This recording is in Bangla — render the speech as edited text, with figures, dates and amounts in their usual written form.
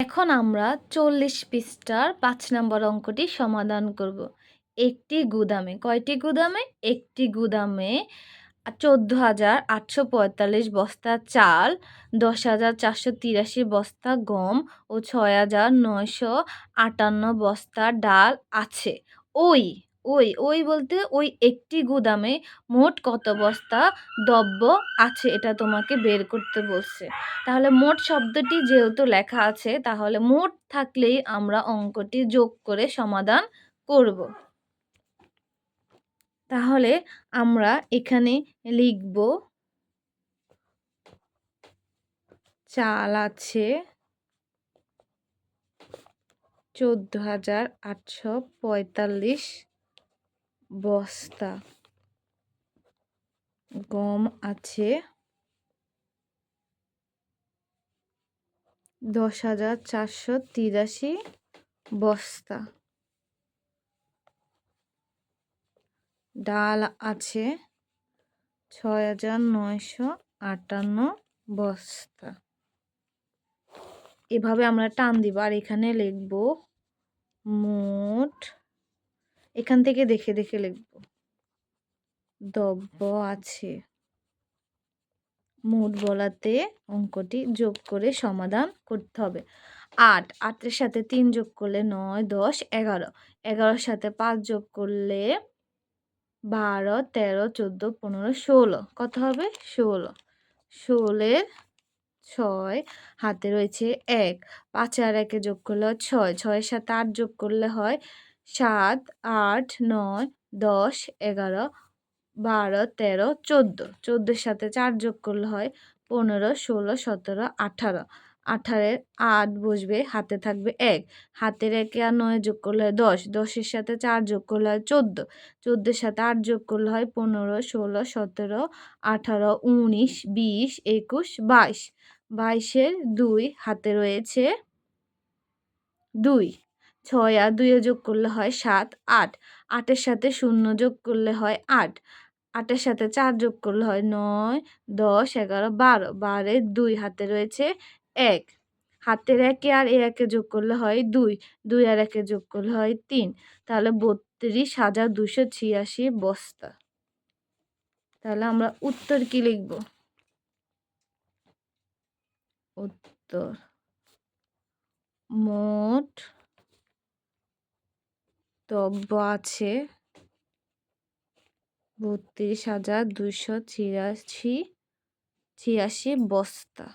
এখন আমরা 40 পৃষ্ঠার ৫ নম্বর অঙ্কটি সমাধান করব। একটি গুদামে, কয়টি গুদামে? একটি গুদামে 14,845 বস্তা চাল, 10,483 বস্তা গম ও 6,958 বস্তা ডাল আছে। ওই ওই বলতে ওই একটি গুদামে মোট কত বস্তা দ্রব্য আছে এটা তোমাকে বের করতে বলছে। তাহলে মোট শব্দটি যেহেতু লেখা আছে তাহলে মোট থাকলেই আমরা অঙ্কটি যোগ করে সমাধান করব। তাহলে আমরা এখানে লিখব চাল আছে 14,845 বস্তা, গম আছে 10,483 বস্তা, ডাল আছে 6,958 বস্তা। এভাবে আমরা টান দিব আর এখানে লিখব মোট, এখান থেকে দেখে দেখে লিখব দ্রব্য আছে। মোট বলাতে অঙ্কটি যোগ করে সমাধান করতে হবে। 8, 8-এর সাথে 3 যোগ করলে 9, 10, 11, 11-এর সাথে 5 যোগ করলে 12, 13, 14, 15, 16, কত হবে? 16, 16-এর 6 হাতে রয়েছে 1, 5 আর 1-এ যোগ করলে 6, 6-এর সাথে 8 যোগ করলে হয় 7, 8, 9, 10, 11, 12, 13, 14, 14-এর সাথে 4 যোগ করলে হয় 15, 16, 17, 18, 18-এর 8 বসবে, হাতে থাকবে 1, হাতের 1-এ আর 9 যোগ করলে হয় 10, 10-এর সাথে 4 যোগ করলে হয় 14, 14-এর সাথে 8 যোগ করলে হয় 15, 16, 17, 18, 19, 20, 21, 22, 22-এর 2 হাতে রয়েছে 2, 6 আর 2-এ যোগ করলে হয় 7, 8, 8-এর সাথে 0 যোগ করলে হয় 8, 8-এর সাথে 4 যোগ করলে হয় 9, 10, 11, 12, 12-এর 2 হাতে রয়েছে 1, হাতের 1-এ আর 1-এ যোগ করলে হয় 2, 2 আর 1-এ যোগ করলে হয় 3, তাহলে 32,286 বস্তা। তাহলে আমরা উত্তর কি লিখব? উত্তর মোট দ্রব্য আছে 32,286 বস্তা।